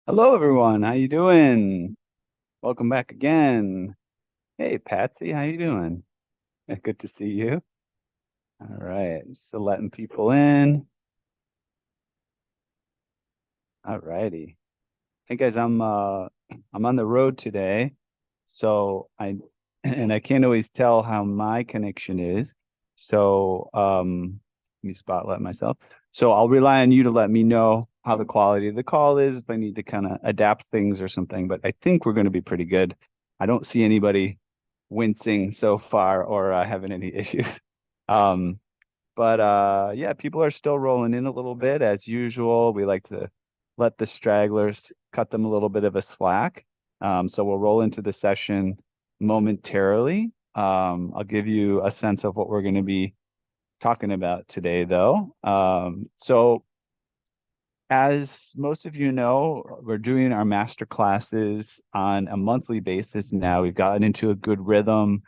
Hello, everyone. How you doing? Welcome back again. Hey, Patsy, how you doing? Good to see you. All right, just letting people in. All righty. Hey guys, I'm on the road today, so I and I can't always tell how my connection is. So let me spotlight myself. So I'll rely on you to let me know how the quality of the call is if I need to kind of adapt things or something. But I think we're going to be pretty good. I don't see anybody wincing so far or having any issues. Um, but yeah, people are still rolling in a little bit as usual. We like to let the stragglers cut them a little bit of a slack. So we'll roll into the session momentarily. I'll give you a sense of what we're going to be talking about today, though. So as most of you know, we're doing our master classes on a monthly basis now. We've gotten into a good rhythm.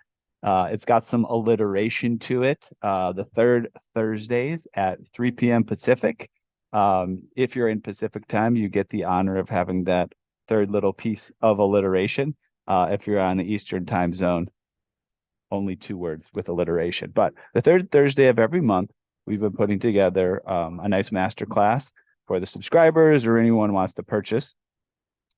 It's got some alliteration to it. The third Thursdays at 3 p.m. Pacific. If you're in Pacific time, you get the honor of having that third little piece of alliteration. If you're on the Eastern time zone, only two words with alliteration. But the third Thursday of every month, we've been putting together a nice master class for the subscribers or anyone who wants to purchase.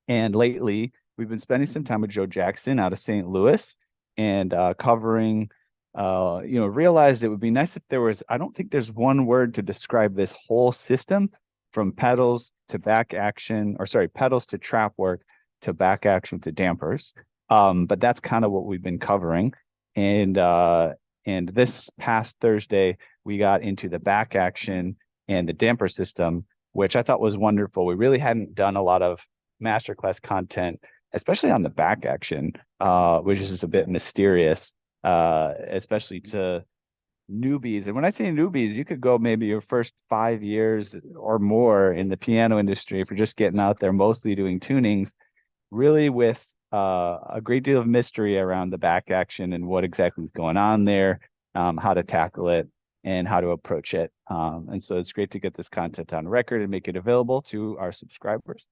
And lately, we've been spending some time with Joe Jackson out of St. Louis and covering, realized it would be nice if there was, I don't think there's one word to describe this whole system from pedals to back action, or sorry, pedals to trap work to back action to dampers. But that's kind of what we've been covering. And and this past Thursday, we got into the back action and the damper system, which I thought was wonderful. We really hadn't done a lot of masterclass content, especially on the back action, which is just a bit mysterious, especially to newbies. And when I say newbies, you could go maybe your first 5 years or more in the piano industry if you're just getting out there, mostly doing tunings, really with a great deal of mystery around the back action and what exactly is going on there, how to tackle it, and how to approach it. And so it's great to get this content on record and make it available to our subscribers.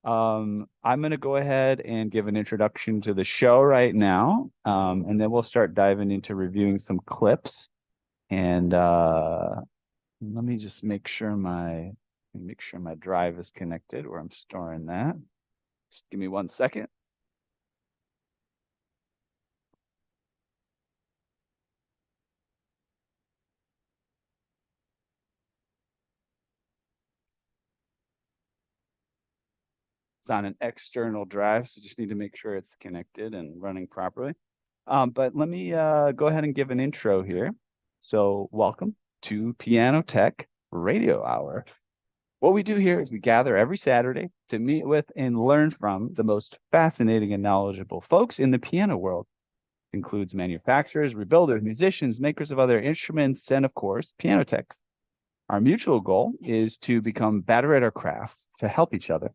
I'm going to go ahead and give an introduction to the show right now, and then we'll start diving into reviewing some clips. And let me just make sure my drive is connected where I'm storing that. Just give me 1 second. It's on an external drive, so just need to make sure it's connected and running properly. But let me go ahead and give an intro here. So welcome to Piano Tech Radio Hour. What we do here is we gather every Saturday to meet with and learn from the most fascinating and knowledgeable folks in the piano world. It includes manufacturers, rebuilders, musicians, makers of other instruments, and of course, piano techs. Our mutual goal is to become better at our craft, to help each other,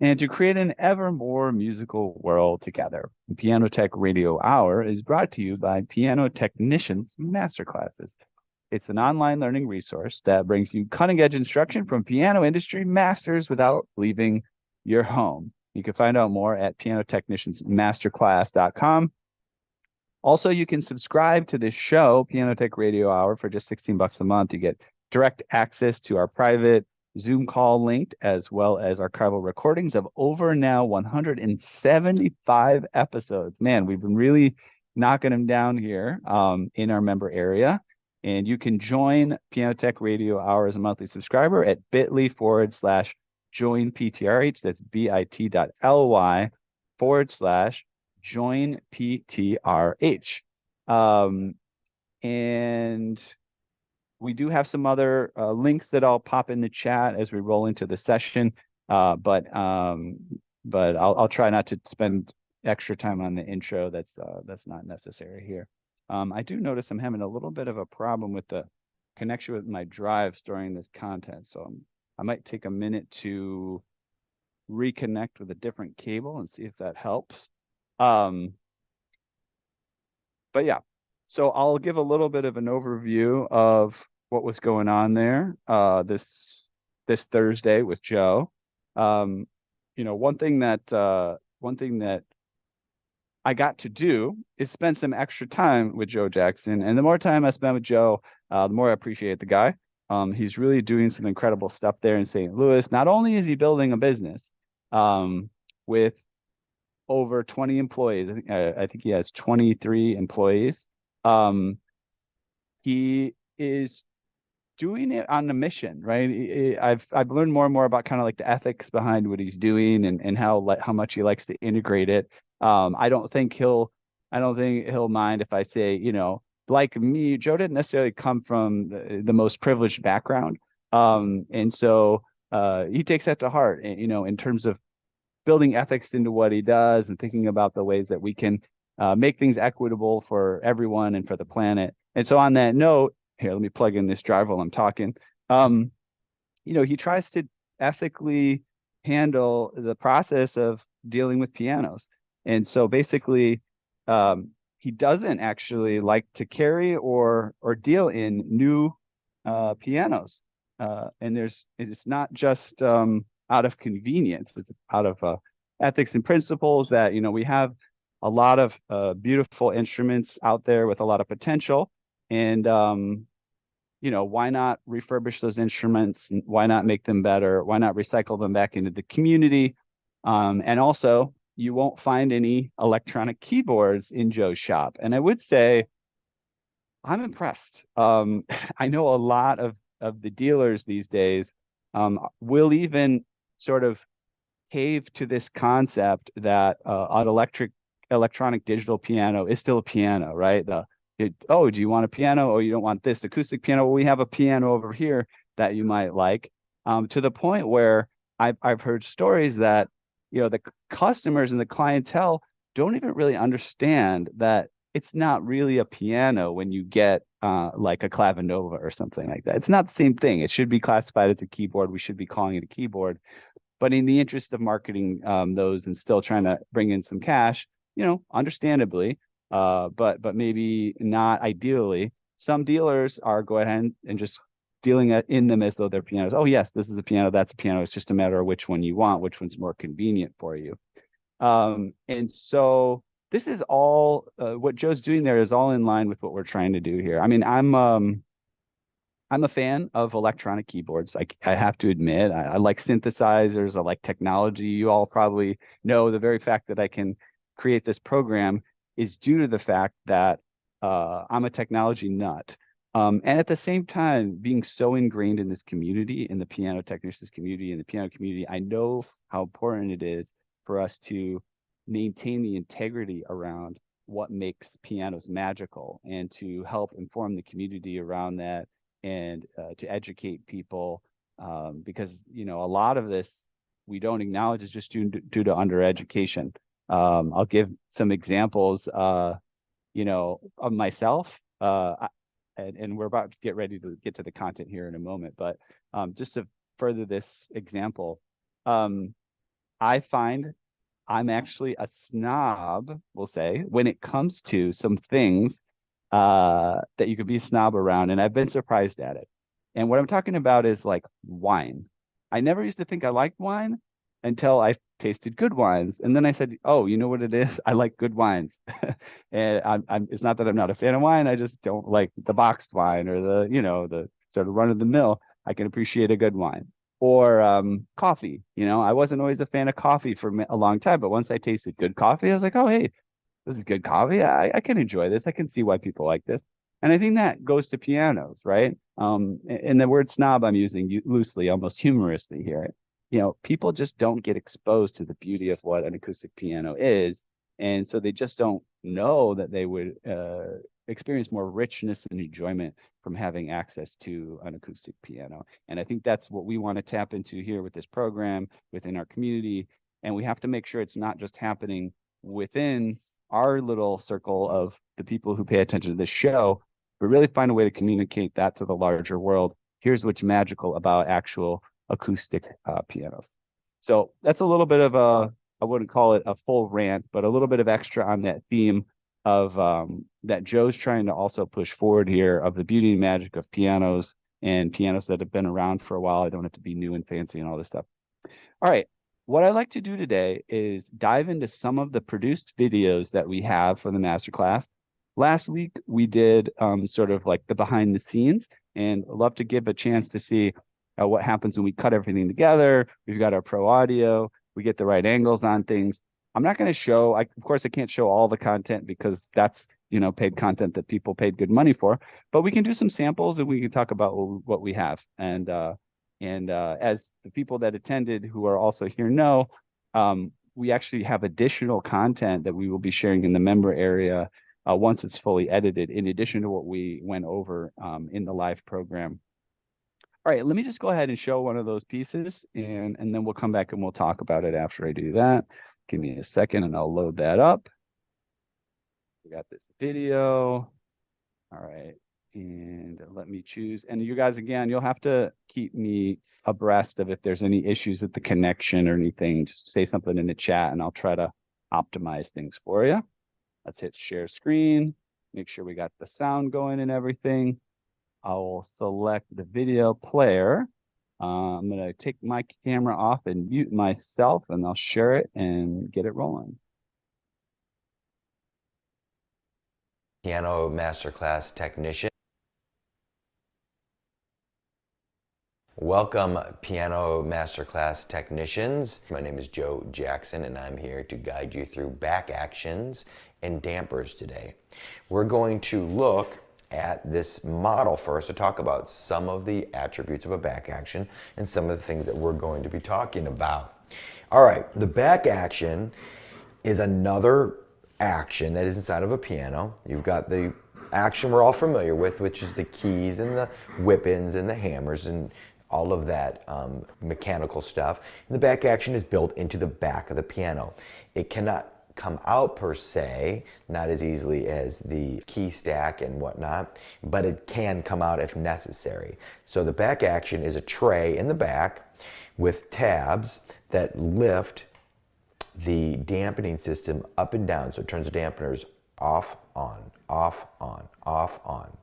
and to create an ever more musical world together. The Piano Tech Radio Hour is brought to you by Piano Technicians Masterclasses. It's an online learning resource that brings you cutting edge instruction from piano industry masters without leaving your home. You can find out more at pianotechniciansmasterclass.com. Also, you can subscribe to this show, Piano Tech Radio Hour, for just 16 bucks a month. You get direct access to our private Zoom call linked, as well as archival recordings of over now 175 episodes. Man, we've been really knocking them down here in our member area. And you can join Piano Tech Radio Hour as a monthly subscriber at bit.ly/join PTRH. That's bit.ly/join PTRH. And we do have some other links that I'll pop in the chat as we roll into the session. But I'll try not to spend extra time on the intro. That's not necessary here. I do notice I'm having a little bit of a problem with the connection with my drive storing this content. So I might take a minute to reconnect with a different cable and see if that helps. But yeah, so I'll give a little bit of an overview of what was going on there this Thursday with Joe. Um, one thing that I got to do is spend some extra time with Joe Jackson. And the more time I spend with Joe, the more I appreciate the guy. He's really doing some incredible stuff there in St. Louis. Not only is he building a business with over 20 employees, I think he has 23 employees. He is doing it on a mission, right? I've learned more and more about kind of like the ethics behind what he's doing and how much he likes to integrate it. I don't think he'll mind if I say, like me, Joe didn't necessarily come from the most privileged background. And so he takes that to heart, in terms of building ethics into what he does and thinking about the ways that we can make things equitable for everyone and for the planet. And so on that note, here, let me plug in this drive while I'm talking. He tries to ethically handle the process of dealing with pianos. And so basically, he doesn't actually like to carry or deal in new pianos. And it's not just out of convenience, it's out of ethics and principles that, we have a lot of beautiful instruments out there with a lot of potential. And why not refurbish those instruments? Why not make them better? Why not recycle them back into the community? And also, you won't find any electronic keyboards in Joe's shop. And I would say I'm impressed. I know a lot of the dealers these days will even sort of cave to this concept that an electronic digital piano is still a piano, right? Oh, do you want a piano? Oh, you don't want this acoustic piano? Well, we have a piano over here that you might like. To the point where I've heard stories that the customers and the clientele don't even really understand that it's not really a piano when you get like a clavinova or something like that. It's not the same thing. It should be classified as a keyboard. We should be calling it a keyboard. But in the interest of marketing those and still trying to bring in some cash, understandably, but maybe not ideally, some dealers are go ahead and just dealing in them as though they're pianos. Oh yes, this is a piano, that's a piano. It's just a matter of which one you want, which one's more convenient for you. And so this is all what Joe's doing there is all in line with what we're trying to do here. I mean, I'm a fan of electronic keyboards. I have to admit, I like synthesizers. I like technology. You all probably know the very fact that I can create this program is due to the fact that I'm a technology nut. And at the same time, being so ingrained in this community, in the piano technicians community, in the piano community, I know how important it is for us to maintain the integrity around what makes pianos magical and to help inform the community around that and to educate people because a lot of this we don't acknowledge is just due to undereducation. I'll give some examples of myself and we're about to get ready to get to the content here in a moment, but just to further this example, I find I'm actually a snob, we'll say, when it comes to some things that you could be a snob around, and I've been surprised at it. And what I'm talking about is like wine. I never used to think I liked wine until I tasted good wines, and then I said, "Oh, you know what it is? I like good wines." And it's not that I'm not a fan of wine. I just don't like the boxed wine or the sort of run of the mill. I can appreciate a good wine or coffee. I wasn't always a fan of coffee for a long time, but once I tasted good coffee, I was like, "Oh, hey, this is good coffee. I can enjoy this. I can see why people like this." And I think that goes to pianos, right? And the word snob I'm using loosely, almost humorously here. People just don't get exposed to the beauty of what an acoustic piano is. And so they just don't know that they would experience more richness and enjoyment from having access to an acoustic piano. And I think that's what we want to tap into here with this program within our community. And we have to make sure it's not just happening within our little circle of the people who pay attention to this show, but really find a way to communicate that to the larger world. Here's what's magical about actual acoustic pianos. So that's a little bit of I wouldn't call it a full rant, but a little bit of extra on that theme of that Joe's trying to also push forward here of the beauty and magic of pianos and pianos that have been around for a while. I don't have to be new and fancy and all this stuff. All right. what I like to do today is dive into some of the produced videos that we have for the masterclass. Last week we did sort of like the behind the scenes, and I'd love to give a chance to see what happens when we cut everything together. We've got our pro audio, we get the right angles on things. I'm not going to show, of course, I can't show all the content because that's, paid content that people paid good money for, but we can do some samples and we can talk about what we have. And as the people that attended who are also here know, we actually have additional content that we will be sharing in the member area once it's fully edited, in addition to what we went over in the live program. All right, let me just go ahead and show one of those pieces, and then we'll come back and we'll talk about it after I do that. Give me a second and I'll load that up. We got this video. All right. And let me choose. And you guys, again, you'll have to keep me abreast of if there's any issues with the connection or anything. Just say something in the chat and I'll try to optimize things for you. Let's hit share screen. Make sure we got the sound going and everything. I'll select the video player. I'm going to take my camera off and mute myself, and I'll share it and get it rolling. Piano Masterclass Technician. Welcome, Piano Masterclass Technicians. My name is Joe Jackson, and I'm here to guide you through back actions and dampers today. We're going to look at this model first to talk about some of the attributes of a back action and some of the things that we're going to be talking about. All right, the back action is another action that is inside of a piano. You've got the action we're all familiar with, which is the keys and the whip-ins and the hammers and all of that mechanical stuff. And the back action is built into the back of the piano. It cannot come out per se, not as easily as the key stack and whatnot, but it can come out if necessary. So the back action is a tray in the back with tabs that lift the dampening system up and down. So it turns the dampeners off, on, off, on, off, on.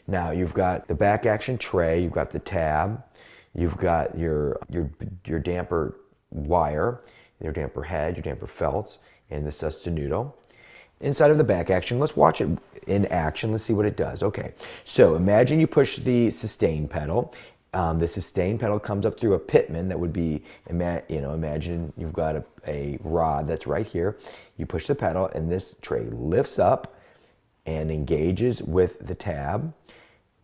Now you've got the back action tray, you've got the tab, you've got your damper wire, your damper head, your damper felts, and the sostenuto. Inside of the back action, let's watch it in action. Let's see what it does. Okay, so imagine you push the sustain pedal. The sustain pedal comes up through a pitman that would be, imagine you've got a rod that's right here. You push the pedal and this tray lifts up and engages with the tab,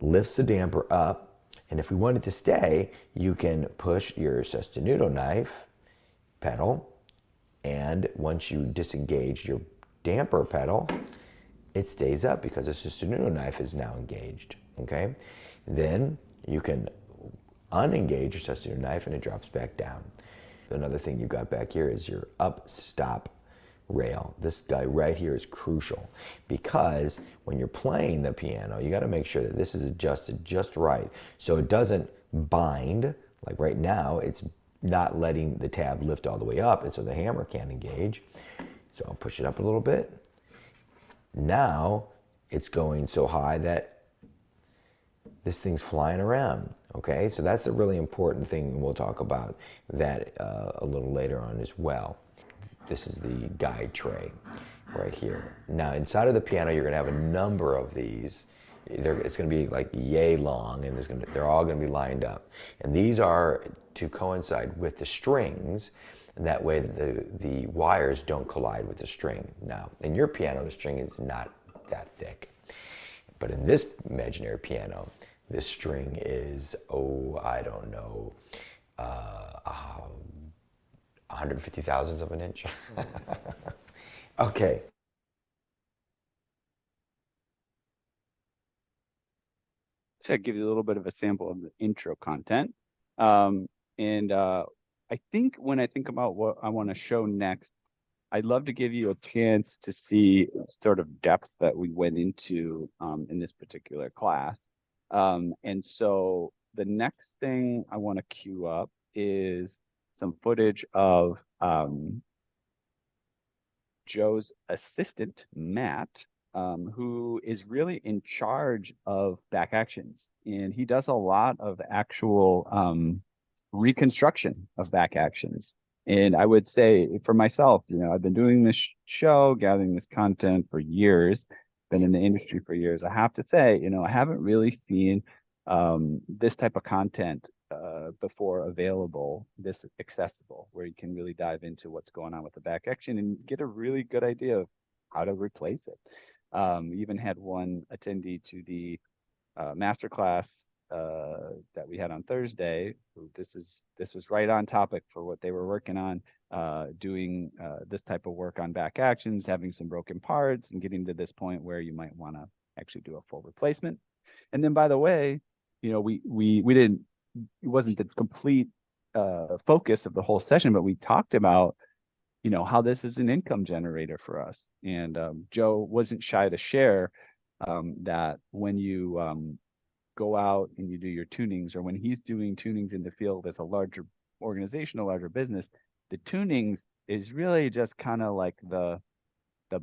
lifts the damper up, and if we want it to stay, you can push your sostenuto knife pedal, and once you disengage your damper pedal, it stays up because the sostenuto knife is now engaged, okay? Then you can unengage your sostenuto knife and it drops back down. Another thing you've got back here is your up stop rail. This guy right here is crucial because when you're playing the piano, you got to make sure that this is adjusted just right so it doesn't bind. Like right now, it's not letting the tab lift all the way up, and so the hammer can't engage. So I'll push it up a little bit. Now it's going so high that this thing's flying around. Okay, so that's a really important thing, and we'll talk about that a little later on as well. This is the guide tray right here. Now inside of the piano, you're going to have a number of these. It's going to be like yay long, and they're all going to be lined up. And these are to coincide with the strings, and that way the wires don't collide with the string. Now, in your piano, the string is not that thick. But in this imaginary piano, this string is, I don't know, 150 thousandths of an inch. Okay. So I give you a little bit of a sample of the intro content. I think when I think about what I want to show next, I'd love to give you a chance to see sort of depth that we went into in this particular class. And so the next thing I want to queue up is some footage of Joe's assistant, Matt, who is really in charge of back actions. And he does a lot of actual reconstruction of back actions. And I would say for myself, I've been doing this show, gathering this content for years, been in the industry for years. I have to say, I haven't really seen this type of content before available, this accessible, where you can really dive into what's going on with the back action and get a really good idea of how to replace it. Even had one attendee to the masterclass that we had on Thursday. This was right on topic for what they were working on, doing this type of work on back actions, having some broken parts, and getting to this point where you might want to actually do a full replacement. And then, by the way, we didn't. It wasn't the complete focus of the whole session, but we talked about how this is an income generator for us. And Joe wasn't shy to share that when you go out and you do your tunings, or when he's doing tunings in the field as a larger organization, a larger business, the tunings is really just kind of like the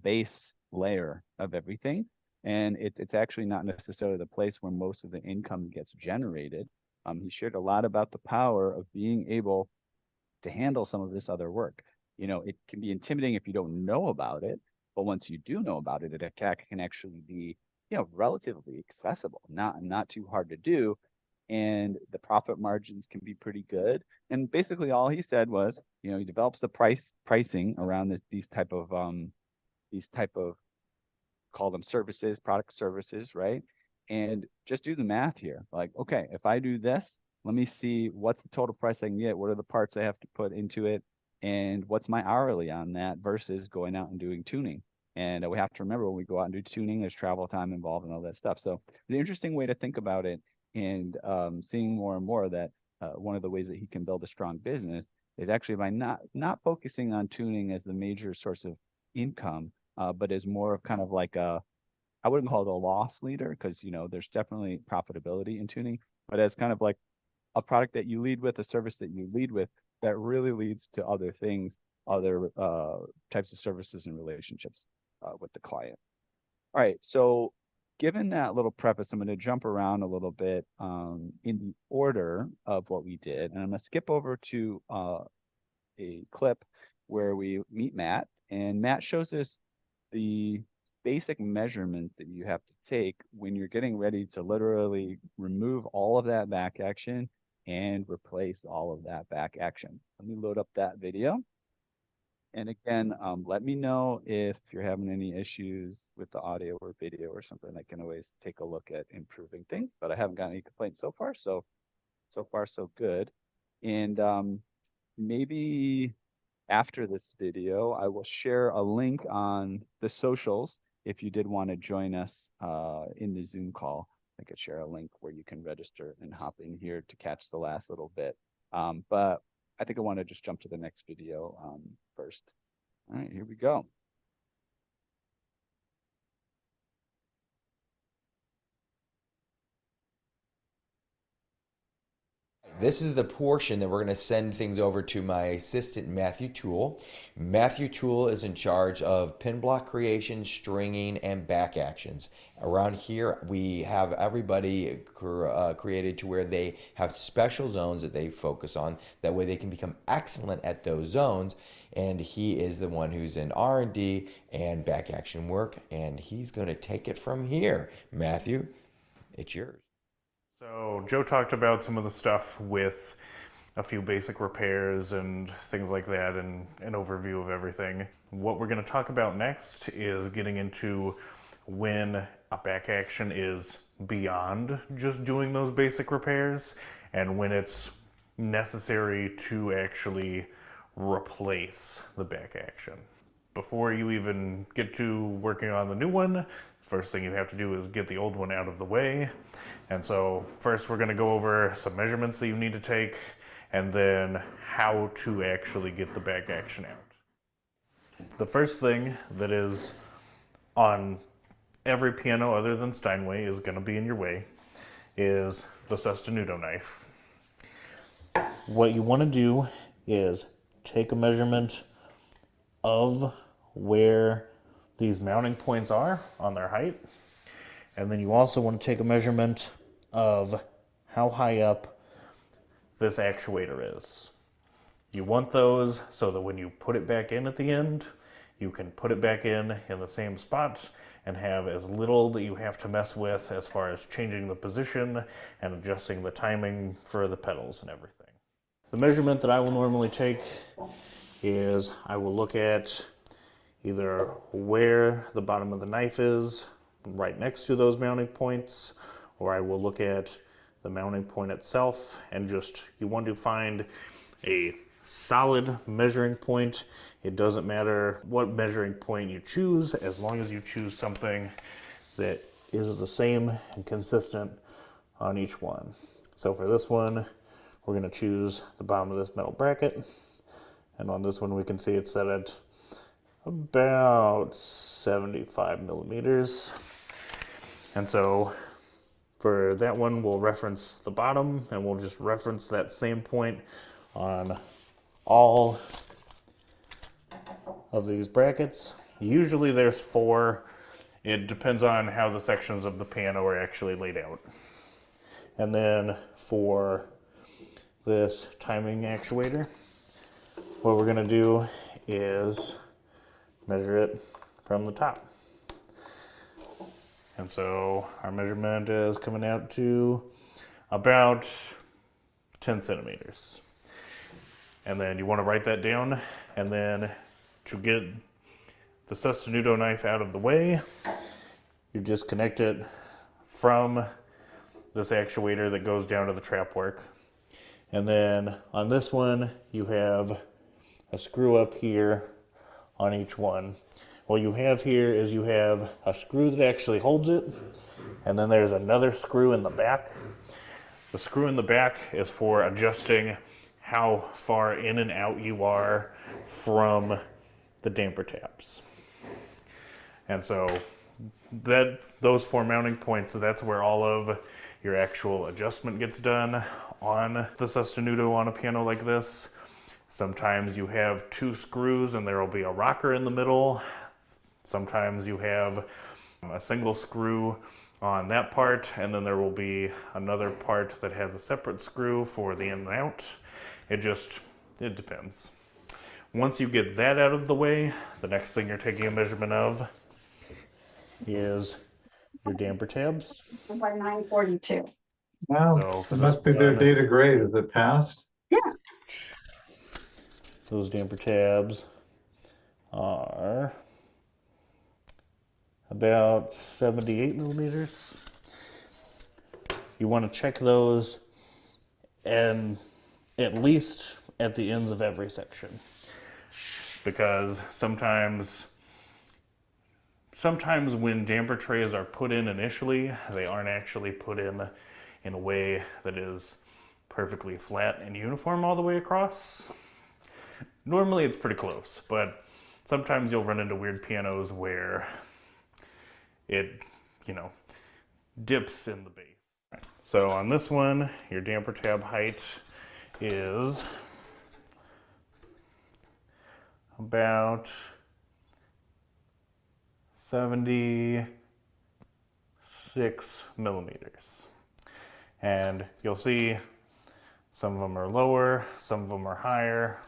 base layer of everything. And it's actually not necessarily the place where most of the income gets generated. He shared a lot about the power of being able to handle some of this other work. It can be intimidating if you don't know about it, but once you do know about it, it can actually be, relatively accessible, not too hard to do, and the profit margins can be pretty good. And basically, all he said was, he develops the pricing around these type of call them services, product services, right? And just do the math here. Like, okay, if I do this, let me see what's the total price I can get. What are the parts I have to put into it? And what's my hourly on that versus going out and doing tuning? And we have to remember when we go out and do tuning, there's travel time involved and all that stuff. So the interesting way to think about it, and seeing more and more that one of the ways that he can build a strong business is actually by not focusing on tuning as the major source of income, but is more of kind of like I wouldn't call it a loss leader, because there's definitely profitability in tuning, but as kind of like a product that you lead with, a service that you lead with, that really leads to other things, other types of services and relationships with the client. All right, so given that little preface, I'm going to jump around a little bit in the order of what we did, and I'm going to skip over to a clip where we meet Matt, and Matt shows us the basic measurements that you have to take when you're getting ready to literally remove all of that back action and replace all of that back action. Let me load up that video. And again, let me know if you're having any issues with the audio or video or something. I can always take a look at improving things, but I haven't gotten any complaints so far. So far, so good. And maybe after this video, I will share a link on the socials if you did want to join us in the Zoom call. I could share a link where you can register and hop in here to catch the last little bit. But I think I want to just jump to the next video first. All right, here we go. This is the portion that we're going to send things over to my assistant, Matthew Toole. Matthew Toole is in charge of pin block creation, stringing, and back actions. Around here, we have everybody created to where they have special zones that they focus on. That way they can become excellent at those zones. And he is the one who's in R&D and back action work, and he's going to take it from here. Matthew, it's yours. So Joe talked about some of the stuff with a few basic repairs and things like that, and an overview of everything. What we're going to talk about next is getting into when a back action is beyond just doing those basic repairs and when it's necessary to actually replace the back action. Before you even get to working on the new one, first thing you have to do is get the old one out of the way. And so first we're going to go over some measurements that you need to take, and then how to actually get the back action out. The first thing that is on every piano other than Steinway is going to be in your way is the Sostenuto knife. What you want to do is take a measurement of where these mounting points are on their height, and then you also want to take a measurement of how high up this actuator is. You want those so that when you put it back in at the end, you can put it back in the same spot and have as little that you have to mess with as far as changing the position and adjusting the timing for the pedals and everything. The measurement that I will normally take is I will look at either where the bottom of the knife is right next to those mounting points, or I will look at the mounting point itself and just, you want to find a solid measuring point. It doesn't matter what measuring point you choose, as long as you choose something that is the same and consistent on each one. So for this one, we're going to choose the bottom of this metal bracket, and on this one we can see it's set at about 75 millimeters. And so for that one, we'll reference the bottom, and we'll just reference that same point on all of these brackets. Usually there's 4. It depends on how the sections of the piano are actually laid out. And then for this timing actuator, what we're going to do is measure it from the top. And so our measurement is coming out to about 10 centimeters. And then you want to write that down, and then to get the sostenuto knife out of the way, you just connect it from this actuator that goes down to the trap work. And then on this one, you have a screw up here on each one. What you have here is you have a screw that actually holds it, and then there's another screw in the back. The screw in the back is for adjusting how far in and out you are from the damper tabs. And so those 4 mounting points, that's where all of your actual adjustment gets done on the sostenuto on a piano like this. Sometimes you have 2 screws and there will be a rocker in the middle. Sometimes you have a single screw on that part, and then there will be another part that has a separate screw for the in and out. It depends. Once you get that out of the way, the next thing you're taking a measurement of is your damper tabs. By 9:42. Wow, So, it must be their data grade. Is it passed? Yeah. Those damper tabs are about 78 millimeters. You want to check those and at least at the ends of every section, because sometimes when damper trays are put in initially, they aren't actually put in a way that is perfectly flat and uniform all the way across. Normally it's pretty close, but sometimes you'll run into weird pianos where it, dips in the base. So on this one, your damper tab height is about 76 millimeters. And you'll see some of them are lower, some of them are higher.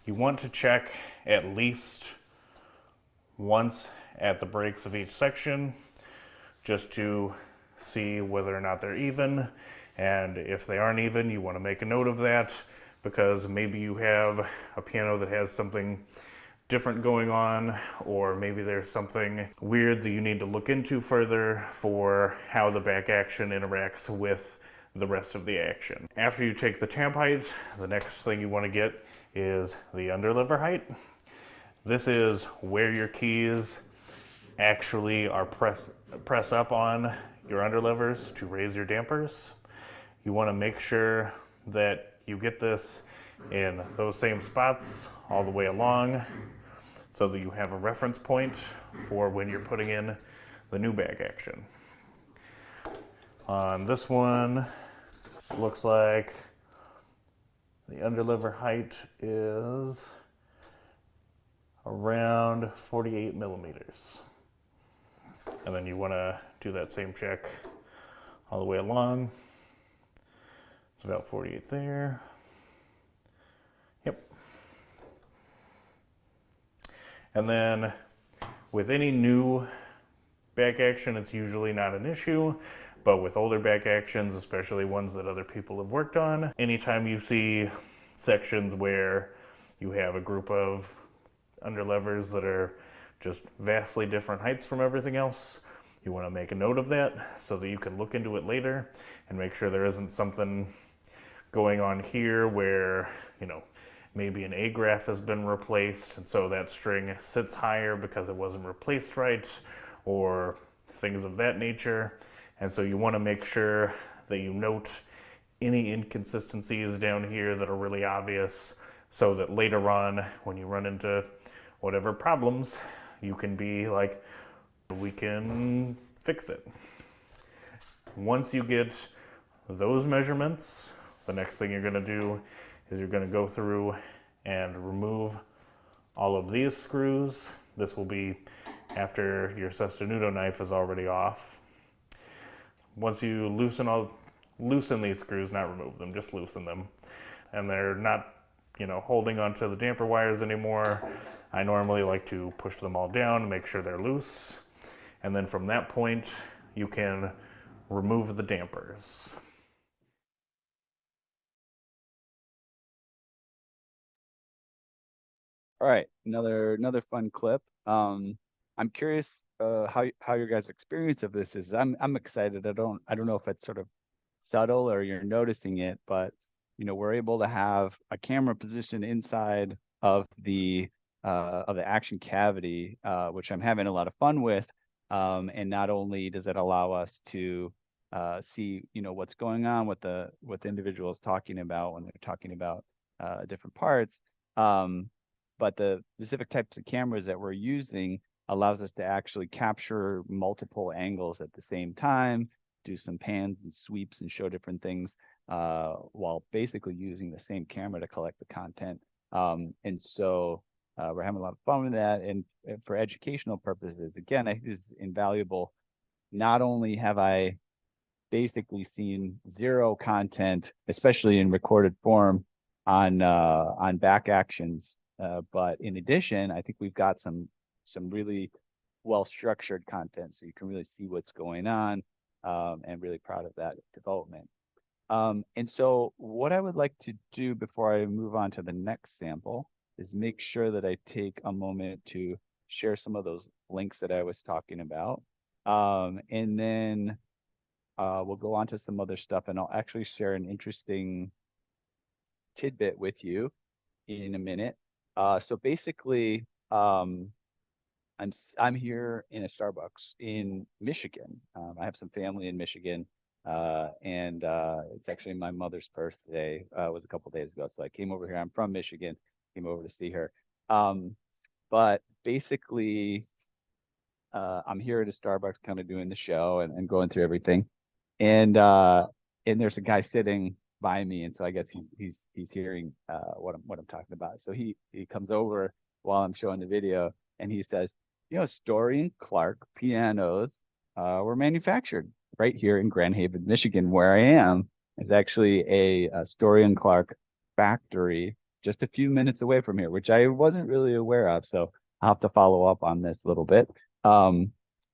You want to check at least once at the breaks of each section just to see whether or not they're even. And if they aren't even, you want to make a note of that, because maybe you have a piano that has something different going on, or maybe there's something weird that you need to look into further for how the back action interacts with the rest of the action. After you take the tab height, the next thing you want to get is the underlever height. This is where your keys actually are press up on your underlevers to raise your dampers. You want to make sure that you get this in those same spots all the way along, so that you have a reference point for when you're putting in the new back action. On this one, it looks like the underlever height is around 48 millimeters. And then you want to do that same check all the way along. It's about 48 there. Yep, And then with any new back action, it's usually not an issue. But with older back actions, especially ones that other people have worked on, anytime you see sections where you have a group of underlevers that are just vastly different heights from everything else, you want to make a note of that so that you can look into it later and make sure there isn't something going on here where, you know, maybe an A graph has been replaced and so that string sits higher because it wasn't replaced right, or things of that nature. And so you want to make sure that you note any inconsistencies down here that are really obvious so that later on when you run into whatever problems, you can be like, we can fix it. Once you get those measurements, the next thing you're going to do is you're going to go through and remove all of these screws. This will be after your Sostenuto knife is already off. Once you loosen these screws, not remove them, just loosen them, and they're not, you know, holding onto the damper wires anymore, I normally like to push them all down to make sure they're loose. And then from that point, you can remove the dampers. All right, another fun clip. I'm curious how your guys' experience of this is. I'm excited. I don't know if it's sort of subtle or you're noticing it, but you know, we're able to have a camera positioned inside of the action cavity, which I'm having a lot of fun with. And not only does it allow us to see, you know, what's going on, what the individual is talking about when they're talking about different parts, but the specific types of cameras that we're using allows us to actually capture multiple angles at the same time, do some pans and sweeps and show different things while basically using the same camera to collect the content. And so we're having a lot of fun with that. And for educational purposes, again, I think this is invaluable. Not only have I basically seen zero content, especially in recorded form, on back actions, but in addition, I think we've got some really well structured content, so you can really see what's going on, and really proud of that development. And so what I would like to do before I move on to the next sample is make sure that I take a moment to share some of those links that I was talking about. And then we'll go on to some other stuff, and I'll actually share an interesting tidbit with you in a minute. So basically, I'm here in a Starbucks in Michigan. I have some family in Michigan, and it's actually my mother's birthday. It was a couple days ago, so I came over here. I'm from Michigan, came over to see her. But basically, I'm here at a Starbucks, kind of doing the show and going through everything, and there's a guy sitting by me, and so I guess he's hearing what I'm talking about. So he comes over while I'm showing the video, and he says, you know, Story and Clark pianos were manufactured right here in Grand Haven, Michigan, where I am. It's actually a Story and Clark factory just a few minutes away from here, which I wasn't really aware of. So I'll have to follow up on this a little bit.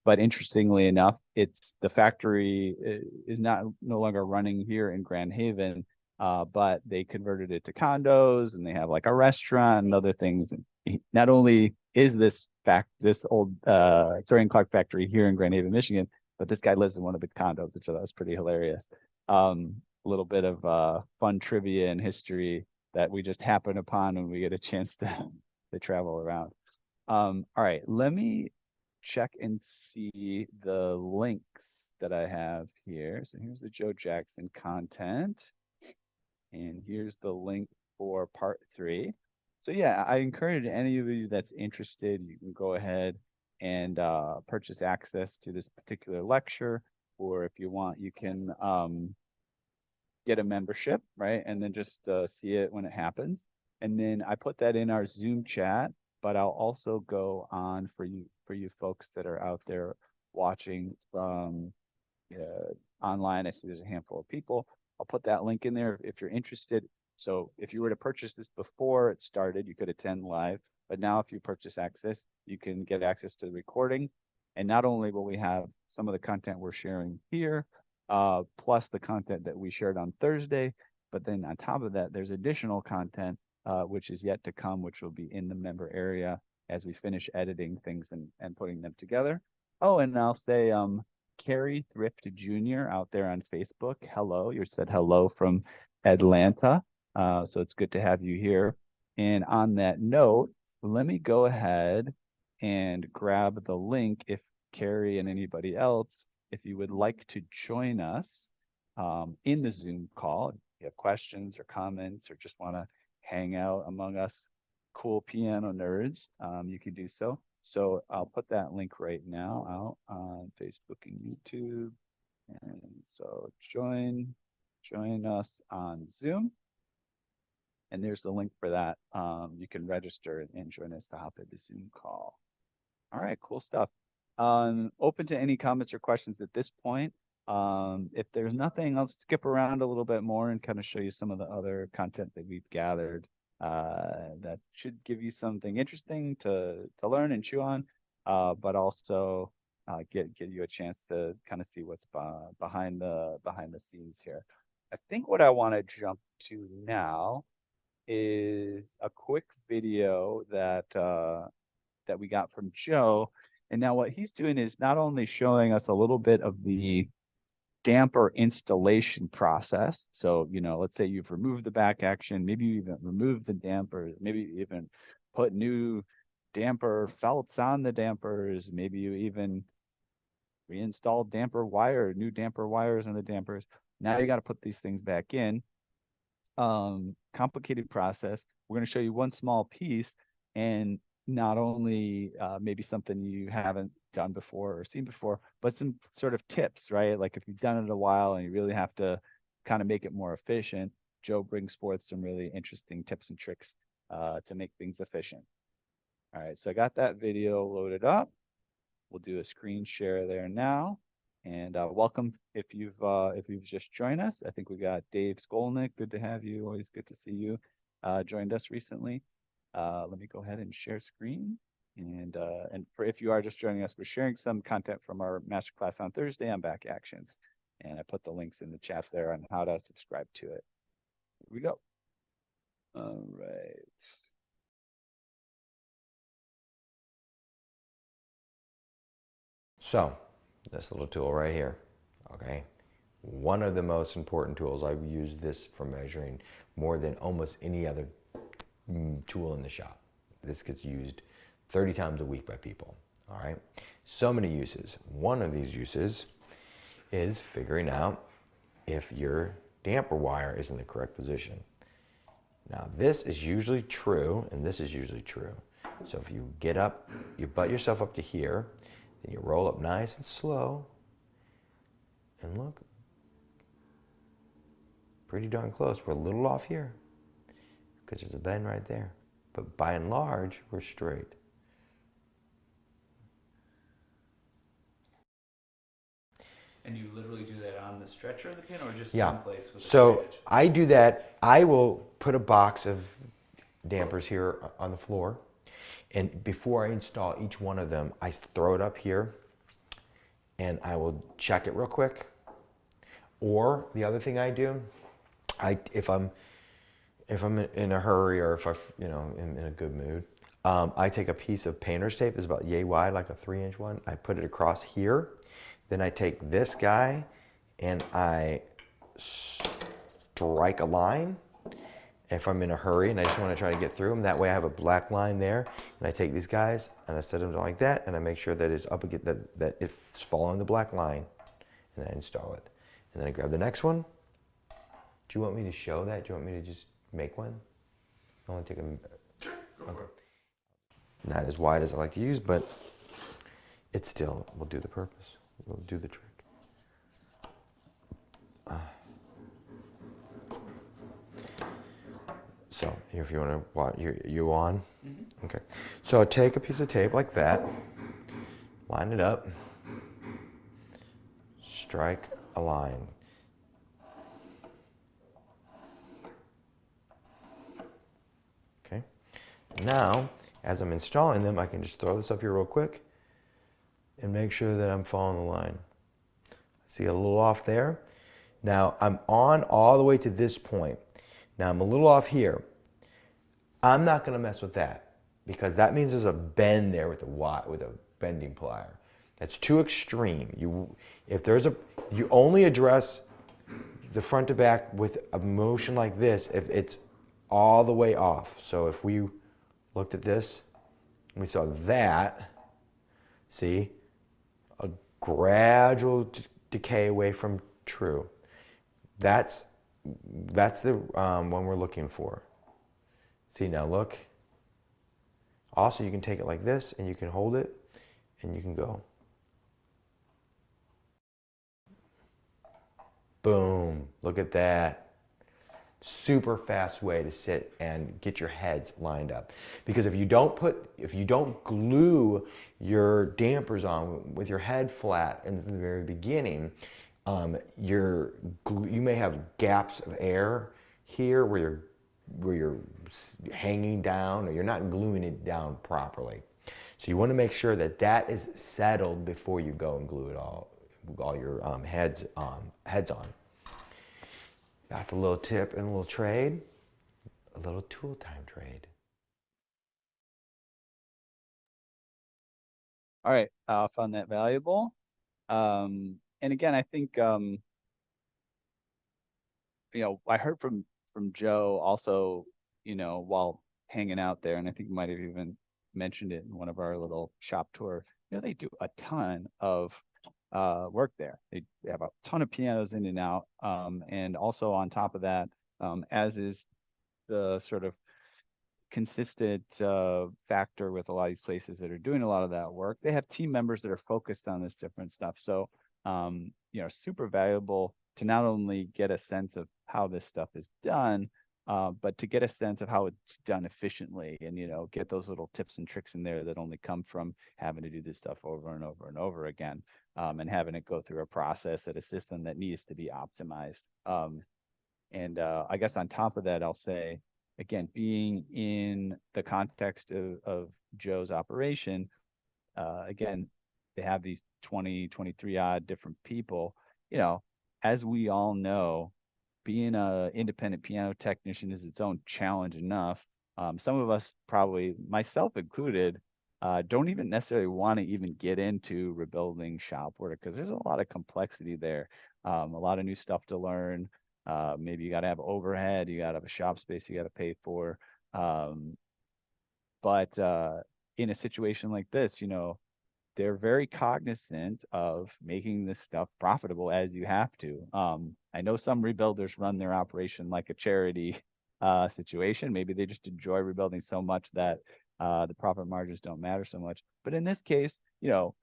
But interestingly enough, it's the factory is no longer running here in Grand Haven, but they converted it to condos, and they have like a restaurant and other things. And not only is this old Story and Clark factory here in Grand Haven, Michigan, but this guy lives in one of the condos, which I thought was pretty hilarious. A little bit of fun trivia and history that we just happen upon when we get a chance to travel around. All right, let me check and see the links that I have here. So here's the Joe Jackson content, and here's the link for part 3. So yeah, I encourage any of you that's interested, you can go ahead and purchase access to this particular lecture, or if you want, you can get a membership, right? And then just see it when it happens. And then I put that in our Zoom chat, but I'll also go on for you folks that are out there watching from online. I see there's a handful of people. I'll put that link in there if you're interested. So if you were to purchase this before it started, you could attend live But now if you purchase access, you can get access to the recording. And not only will we have some of the content we're sharing here, plus the content that we shared on Thursday, but then on top of that, there's additional content, which is yet to come, which will be in the member area as we finish editing things and putting them together. Oh, and I'll say, Carrie Thrift Jr. out there on Facebook. Hello, you said hello from Atlanta. So it's good to have you here. And on that note, let me go ahead and grab the link if Carrie and anybody else, if you would like to join us in the Zoom call, if you have questions or comments or just want to hang out among us cool piano nerds, you can do so. So I'll put that link right now out on Facebook and YouTube. And so join us on Zoom. And there's the link for that. You can register and join us to hop into Zoom call. All right, cool stuff. Open to any comments or questions at this point. If there's nothing, I'll skip around a little bit more and kind of show you some of the other content that we've gathered that should give you something interesting to learn and chew on, but also get you a chance to kind of see what's behind the scenes here. I think what I want to jump to now is a quick video that we got from Joe. And now what he's doing is not only showing us a little bit of the damper installation process. So, let's say you've removed the back action, maybe you even removed the dampers, maybe you even put new damper felts on the dampers, maybe you even reinstalled new damper wires on the dampers. Now you got to put these things back in. Complicated process. We're going to show you one small piece, and not only maybe something you haven't done before or seen before, but some sort of tips, right? Like if you've done it a while and you really have to kind of make it more efficient, Joe brings forth some really interesting tips and tricks to make things efficient. All right, so I got that video loaded up. We'll do a screen share there now. And welcome if you've just joined us. I think we got Dave Skolnick. Good to have you. Always good to see you. Joined us recently. Let me go ahead and share screen. And for if you are just joining us, we're sharing some content from our masterclass on Thursday on back actions. And I put the links in the chat there on how to subscribe to it. Here we go. All right. So, this little tool right here, okay? One of the most important tools. I've used this for measuring more than almost any other tool in the shop. This gets used 30 times a week by people, all right? So many uses. One of these uses is figuring out if your damper wire is in the correct position. Now, this is usually true, and this is usually true. So if you get up, you butt yourself up to here, then you roll up nice and slow, and look, pretty darn close. We're a little off here, because there's a bend right there. But by and large, we're straight. And you literally do that on the stretcher of the piano or just Yeah. someplace with a So straight edge? I do that. I will put a box of dampers here on the floor. And before I install each one of them, I throw it up here and I will check it real quick. Or the other thing I do, if I'm in a hurry or if I'm in a good mood, I take a piece of painter's tape that's about yay wide, like a 3-inch one. I put it across here. Then I take this guy and I strike a line. If I'm in a hurry and I just want to try to get through them, that way I have a black line there. And I take these guys and I set them like that, and I make sure that it's up against that it's following the black line, and I install it. And then I grab the next one. Do you want me to show that? Do you want me to just make one? I want to take a. Okay. Not as wide as I like to use, but it still will do the purpose. Will do the trick. So here, if you want to watch, you on? Mm-hmm. Okay. So take a piece of tape like that, line it up, strike a line. Okay. Now, As I'm installing them, I can just throw this up here real quick and make sure that I'm following the line. See a little off there. Now I'm on all the way to this point. Now I'm a little off here. I'm not going to mess with that because that means there's a bend there with a bending plier. That's too extreme. You only address the front to back with a motion like this if it's all the way off. So if we looked at this and we saw that, see, a gradual decay away from true. That's the one we're looking for. See, now look. Also, you can take it like this and you can hold it and you can go. Boom, look at that. Super fast way to sit and get your heads lined up. Because if you don't glue your dampers on with your head flat in the very beginning, you may have gaps of air here where you're hanging down or you're not gluing it down properly. So you want to make sure that that is settled before you go and glue it all your heads on. That's a little tip and a little trade, a little tool time trade. All right, found that valuable. And again, I think I heard from Joe also, while hanging out there, and I think you might have even mentioned it in one of our little shop tour. They do a ton of work there. They have a ton of pianos in and out, and also on top of that, as is the sort of consistent factor with a lot of these places that are doing a lot of that work, they have team members that are focused on this different stuff. So, super valuable to not only get a sense of how this stuff is done, but to get a sense of how it's done efficiently and, get those little tips and tricks in there that only come from having to do this stuff over and over and over again, and having it go through a process at a system that needs to be optimized. And I guess on top of that, I'll say, again, being in the context of Joe's operation, again, they have these 23 odd different people, as we all know, being an independent piano technician is its own challenge enough. Some of us, probably myself included, don't even necessarily want to even get into rebuilding shop work because there's a lot of complexity there, a lot of new stuff to learn. Maybe you got to have overhead, you got to have a shop space you got to pay for. But in a situation like this, they're very cognizant of making this stuff profitable as you have to. I know some rebuilders run their operation like a charity situation. Maybe they just enjoy rebuilding so much that the profit margins don't matter so much. But in this case,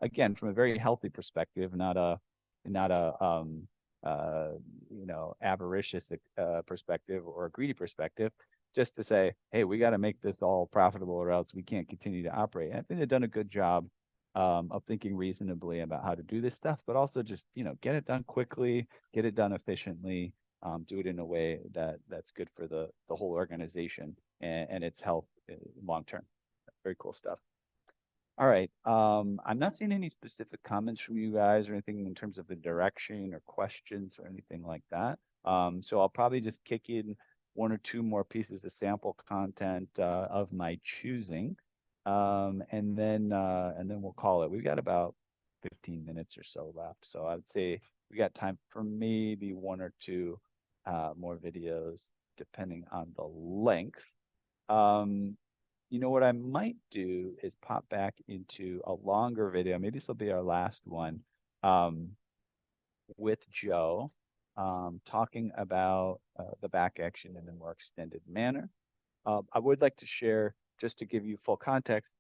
again, from a very healthy perspective, not a avaricious perspective or a greedy perspective, just to say, hey, we got to make this all profitable or else we can't continue to operate. And I think they've done a good job of thinking reasonably about how to do this stuff, but also just, get it done quickly, get it done efficiently, do it in a way that's good for the whole organization and its health long term. Very cool stuff. All right. I'm not seeing any specific comments from you guys or anything in terms of the direction or questions or anything like that. So I'll probably just kick in one or two more pieces of sample content of my choosing. And then we'll call it. We've got about 15 minutes or so left. So I'd say we got time for maybe one or two more videos, depending on the length. What I might do is pop back into a longer video. Maybe this will be our last one with Joe, talking about the back action in a more extended manner. I would like to share, just to give you full context,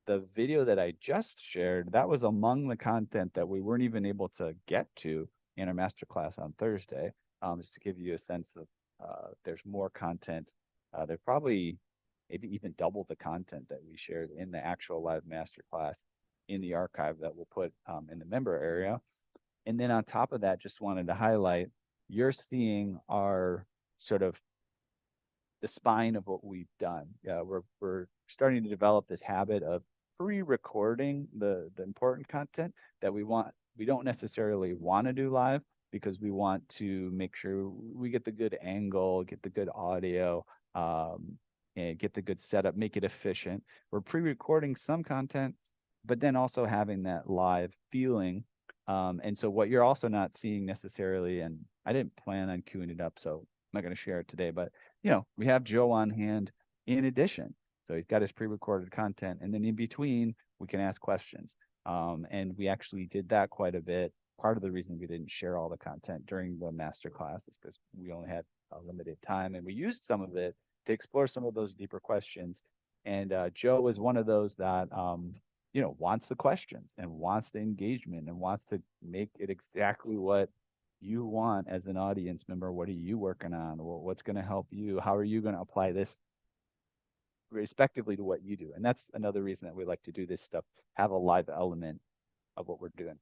the video that I just shared, that was among the content that we weren't even able to get to in our masterclass on Thursday, just to give you a sense of there's more content. There's probably maybe even double the content that we shared in the actual live masterclass in the archive that we'll put in the member area. And then on top of that, just wanted to highlight, you're seeing our sort of the spine of what we've done. We're starting to develop this habit of pre-recording the important content that we don't necessarily want to do live because we want to make sure we get the good angle, get the good audio, and get the good setup, make it efficient. We're pre-recording some content, but then also having that live feeling. And so what you're also not seeing necessarily, and I didn't plan on queuing it up, so I'm not going to share it today, but we have Joe on hand in addition. So he's got his pre-recorded content, and then in between we can ask questions. And we actually did that quite a bit. Part of the reason we didn't share all the content during the master class is because we only had a limited time, and we used some of it to explore some of those deeper questions. And Joe is one of those that wants the questions and wants the engagement and wants to make it exactly what you want as an audience member. What are you working on? What's going to help you? How are you going to apply this respectively to what you do? And that's another reason that we like to do this stuff, have a live element of what we're doing.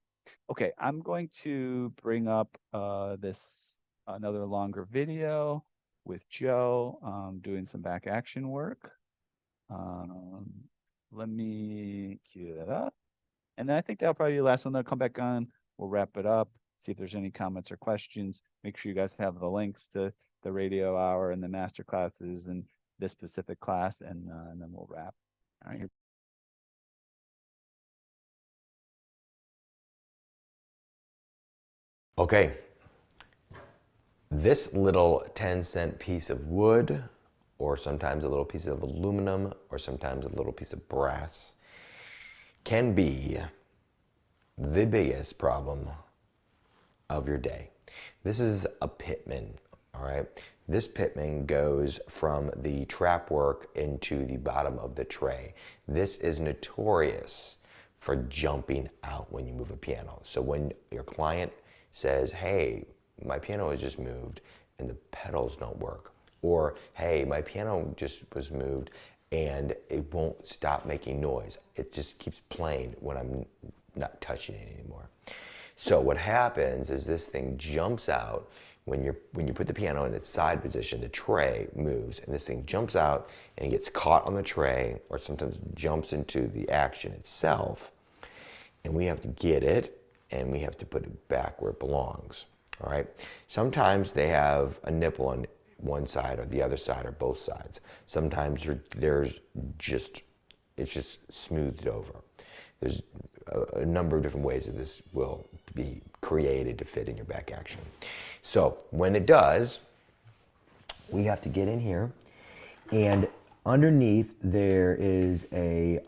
Okay, I'm going to bring up another longer video with Joe doing some back action work. Let me cue that up. And then I think that'll probably be the last one. That'll come back on. We'll wrap it up, see if there's any comments or questions. Make sure you guys have the links to the radio hour and the master classes and this specific class, and then we'll wrap. All right. Okay. This little 10-cent piece of wood, or sometimes a little piece of aluminum, or sometimes a little piece of brass, can be the biggest problem of your day. This is a pitman, all right? This pitman goes from the trap work into the bottom of the tray. This is notorious for jumping out when you move a piano. So when your client says, hey, my piano has just moved and the pedals don't work, or hey, my piano just was moved and it won't stop making noise. It just keeps playing when I'm not touching it anymore. So what happens is this thing jumps out when you put the piano in its side position. The tray moves and this thing jumps out and it gets caught on the tray, or sometimes jumps into the action itself, and we have to get it and we have to put it back where it belongs. All right. Sometimes they have a nipple on one side or the other side or both sides. Sometimes it's just smoothed over. There's a number of different ways that this will be created to fit in your back action. So when it does, we have to get in here, and underneath there is a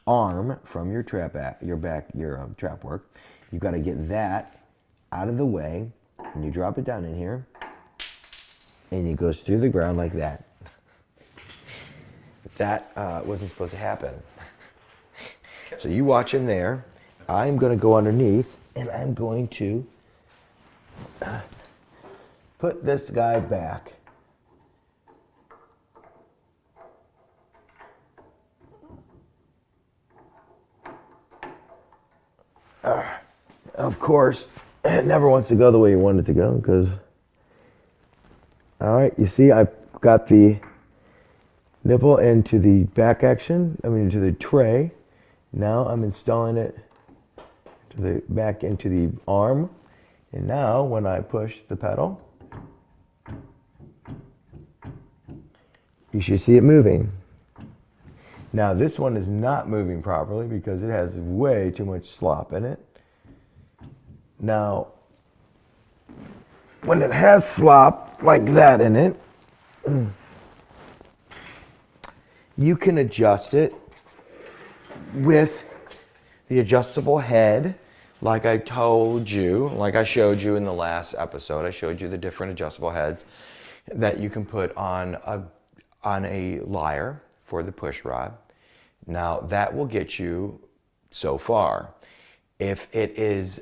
arm from your trap work. You've got to get that out of the way, and you drop it down in here, and it goes through the ground like that. That wasn't supposed to happen. So you watch in there. I'm going to go underneath, and I'm going to put this guy back. Of course, it never wants to go the way you want it to go, because, all right, you see, I've got the nipple into the back action, into the tray. Now I'm installing it back into the arm, and now when I push the pedal, you should see it moving. Now this one is not moving properly because it has way too much slop in it. Now, when it has slop like that in it, you can adjust it with the adjustable head, like I told you, like I showed you in the last episode. I showed you the different adjustable heads that you can put on a lyre for the push rod. Now that will get you so far. If it is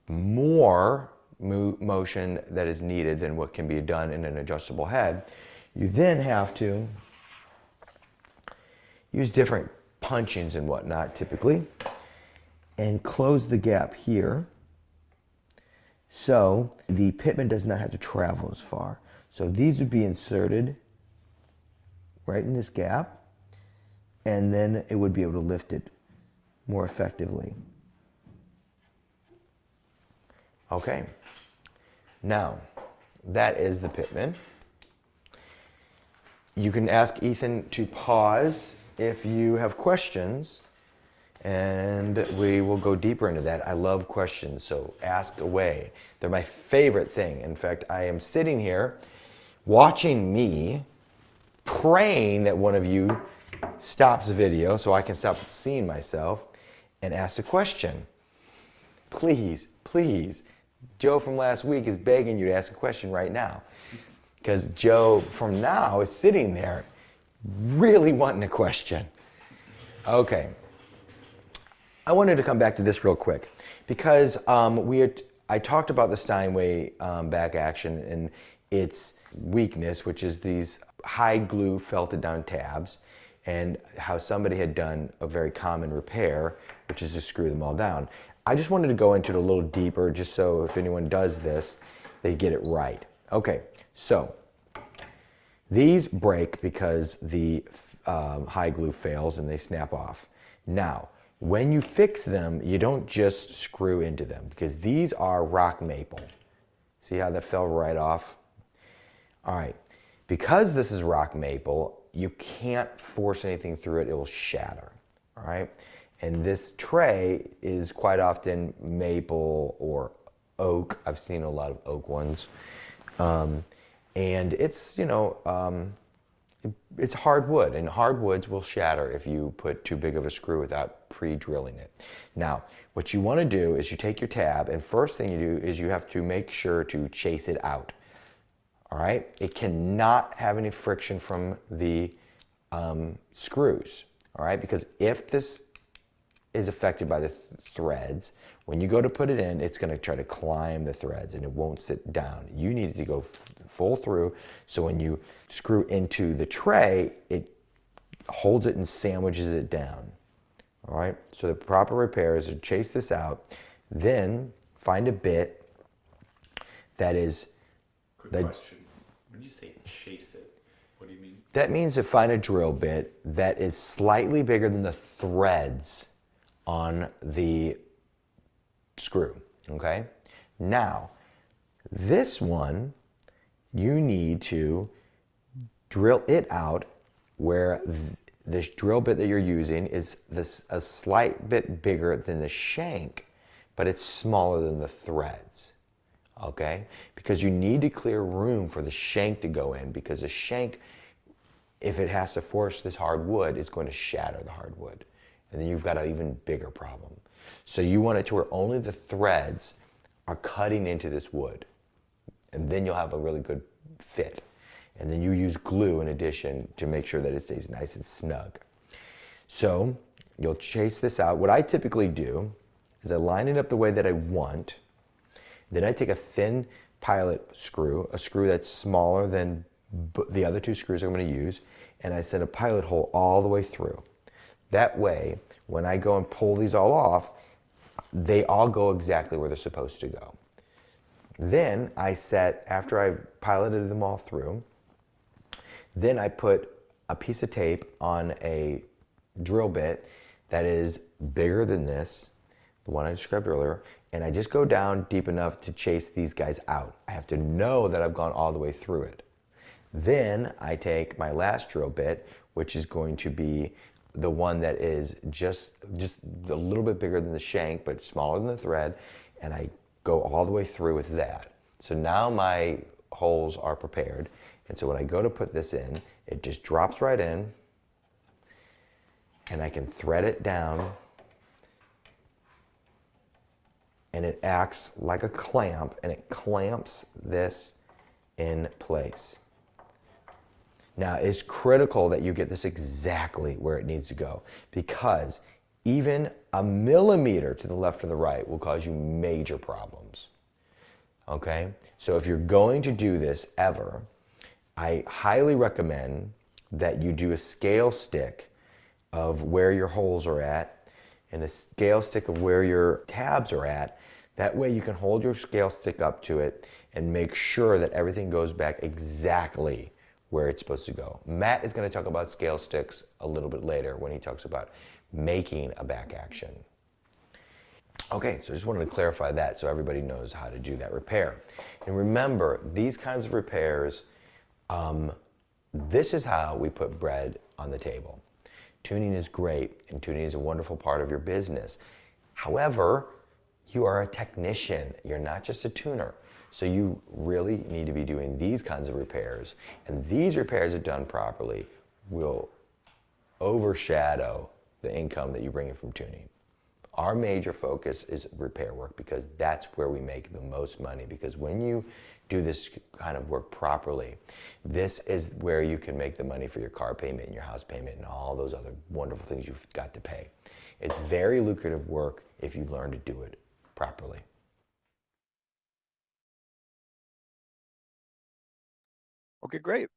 more motion that is needed than what can be done in an adjustable head, you then have to use different punchings and whatnot typically, and close the gap here so the pitman does not have to travel as far. So these would be inserted right in this gap, and then it would be able to lift it more effectively. Okay, now that is the pitman. You can ask Ethan to pause if you have questions, and we will go deeper into that. I love questions, so ask away. They're my favorite thing. In fact, I am sitting here watching me, praying that one of you stops the video so I can stop seeing myself and ask a question. Please, please. Joe from last week is begging you to ask a question right now, because Joe from now is sitting there really wanting a question. Okay. I wanted to come back to this real quick because I talked about the Steinway back action and its weakness, which is these high glue felted down tabs, and how somebody had done a very common repair, which is to screw them all down. I just wanted to go into it a little deeper just so if anyone does this, they get it right. Okay, so these break because the high glue fails and they snap off. Now, when you fix them, you don't just screw into them because these are rock maple. See how that fell right off? All right, because this is rock maple, you can't force anything through it, it will shatter, all right? And this tray is quite often maple or oak. I've seen a lot of oak ones. And it's, it's hardwood, and hardwoods will shatter if you put too big of a screw without pre-drilling it. Now, what you want to do is you take your tab, and first thing you do is you have to make sure to chase it out. All right? It cannot have any friction from the screws. All right? Because if this is affected by the threads, when you go to put it in, it's going to try to climb the threads and it won't sit down. You need it to go full through, so when you screw into the tray, it holds it and sandwiches it down. All right, so the proper repair is to chase this out, then find a bit that is... Quick question. When you say chase it, what do you mean? That means to find a drill bit that is slightly bigger than the threads on the screw, okay? Now, this one, you need to drill it out where the drill bit that you're using is a slight bit bigger than the shank, but it's smaller than the threads, okay? Because you need to clear room for the shank to go in, because the shank, if it has to force this hardwood, it's going to shatter the hardwood. And then you've got an even bigger problem. So you want it to where only the threads are cutting into this wood. And then you'll have a really good fit. And then you use glue in addition to make sure that it stays nice and snug. So you'll chase this out. What I typically do is I line it up the way that I want. Then I take a thin pilot screw, a screw that's smaller than the other two screws I'm going to use, and I set a pilot hole all the way through. That way, when I go and pull these all off, they all go exactly where they're supposed to go. Then I set, after I piloted them all through, then I put a piece of tape on a drill bit that is bigger than this, the one I described earlier, and I just go down deep enough to chase these guys out. I have to know that I've gone all the way through it. Then I take my last drill bit, which is going to be the one that is just a little bit bigger than the shank, but smaller than the thread, and I go all the way through with that. So now my holes are prepared, and so when I go to put this in, it just drops right in, and I can thread it down, and it acts like a clamp, and it clamps this in place. Now, it's critical that you get this exactly where it needs to go, because even a millimeter to the left or the right will cause you major problems. Okay? So if you're going to do this ever, I highly recommend that you do a scale stick of where your holes are at and a scale stick of where your tabs are at. That way you can hold your scale stick up to it and make sure that everything goes back exactly where it's supposed to go. Matt is going to talk about scale sticks a little bit later when he talks about making a back action. Okay, so I just wanted to clarify that so everybody knows how to do that repair. And remember, these kinds of repairs, this is how we put bread on the table. Tuning is great, and tuning is a wonderful part of your business. However, you are a technician. You're not just a tuner. So you really need to be doing these kinds of repairs. And these repairs, if done properly, will overshadow the income that you bring in from tuning. Our major focus is repair work because that's where we make the most money. Because when you do this kind of work properly, this is where you can make the money for your car payment and your house payment and all those other wonderful things you've got to pay. It's very lucrative work if you learn to do it properly. Okay, great.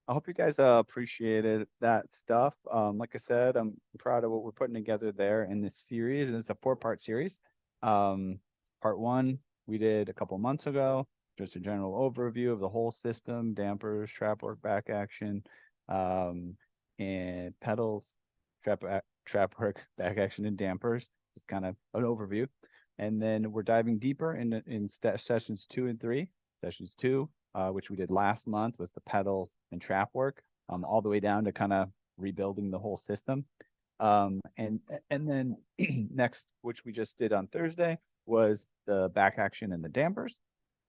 I hope you guys appreciated that stuff. Like I said, I'm proud of what we're putting together there in this series, and it's a 4-part series. Part 1 we did a couple months ago, just a general overview of the whole system: dampers, trap work, back action, and pedals, trap work, back action, and dampers. Just kind of an overview. And then we're diving deeper in sessions 2 and 3. Sessions 2, which we did last month, was the pedals and trap work, all the way down to kind of rebuilding the whole system. And then next, which we just did on Thursday, was the back action and the dampers.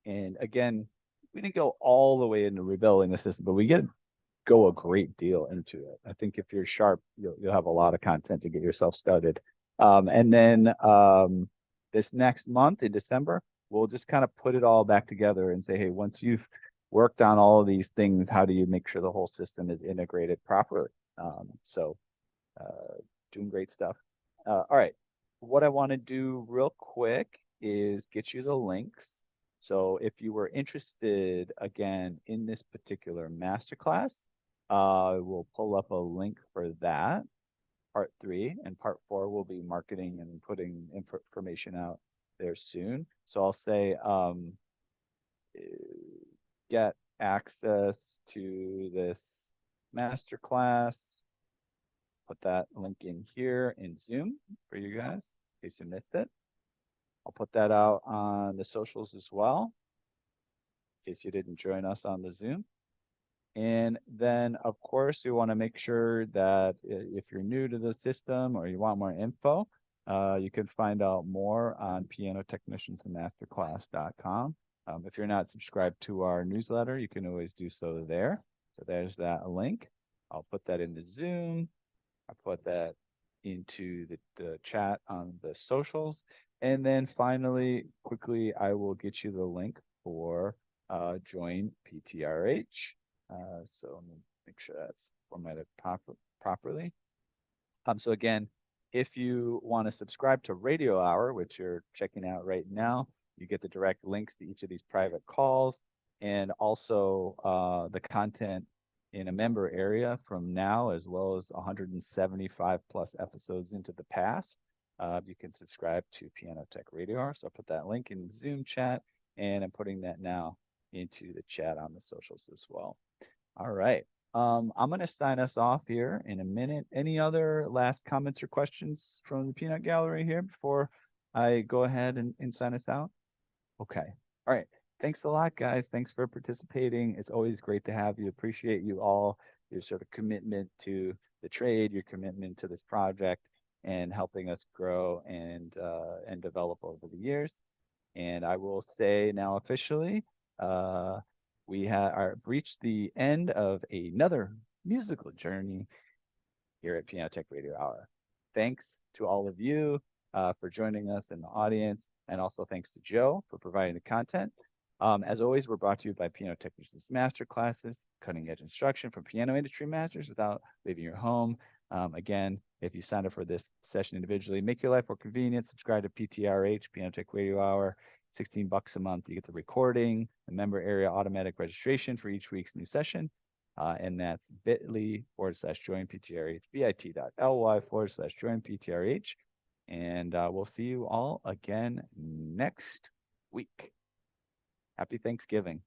And again, we didn't go all the way into rebuilding the system, but we go a great deal into it. I think if you're sharp, you'll have a lot of content to get yourself started. And then this next month in December, we'll just kind of put it all back together and say, hey, once you've worked on all of these things, how do you make sure the whole system is integrated properly? Doing great stuff. All right, what I want to do real quick is get you the links. So if you were interested, again, in this particular masterclass, we'll pull up a link for that, part 3, and part 4 will be marketing and putting information out there soon. So I'll say get access to this masterclass. Put that link in here in Zoom for you guys in case you missed it. I'll put that out on the socials as well in case you didn't join us on the Zoom. And then, of course, you want to make sure that if you're new to the system or you want more info, you can find out more on pianotechniciansandmasterclass.com. If you're not subscribed to our newsletter, you can always do so there. So there's that link. I'll put that in the Zoom. I'll put that into the chat on the socials. And then finally, quickly, I will get you the link for Join PTRH. So let me make sure that's formatted properly. So again, if you want to subscribe to Radio Hour, which you're checking out right now, you get the direct links to each of these private calls and also the content in a member area from now, as well as 175 plus episodes into the past. You can subscribe to Piano Tech Radio Hour. So I'll put that link in the Zoom chat, and I'm putting that now into the chat on the socials as well. All right. I'm going to sign us off here in a minute. Any other last comments or questions from the Peanut Gallery here before I go ahead and sign us out? Okay. All right. Thanks a lot, guys. Thanks for participating. It's always great to have you. Appreciate you all, your sort of commitment to the trade, your commitment to this project, and helping us grow and develop over the years. And I will say now officially, we have reached the end of another musical journey here at Piano Tech Radio Hour. Thanks to all of you for joining us in the audience, and also thanks to Joe for providing the content. As always, we're brought to you by Piano Technicians Masterclasses, cutting edge instruction from piano industry masters without leaving your home. Again, if you sign up for this session individually, make your life more convenient. Subscribe to PTRH, Piano Tech Radio Hour. $16 a month. You get the recording, the member area automatic registration for each week's new session. And that's bit.ly/joinptrh, bit.ly/joinptrh. And we'll see you all again next week. Happy Thanksgiving.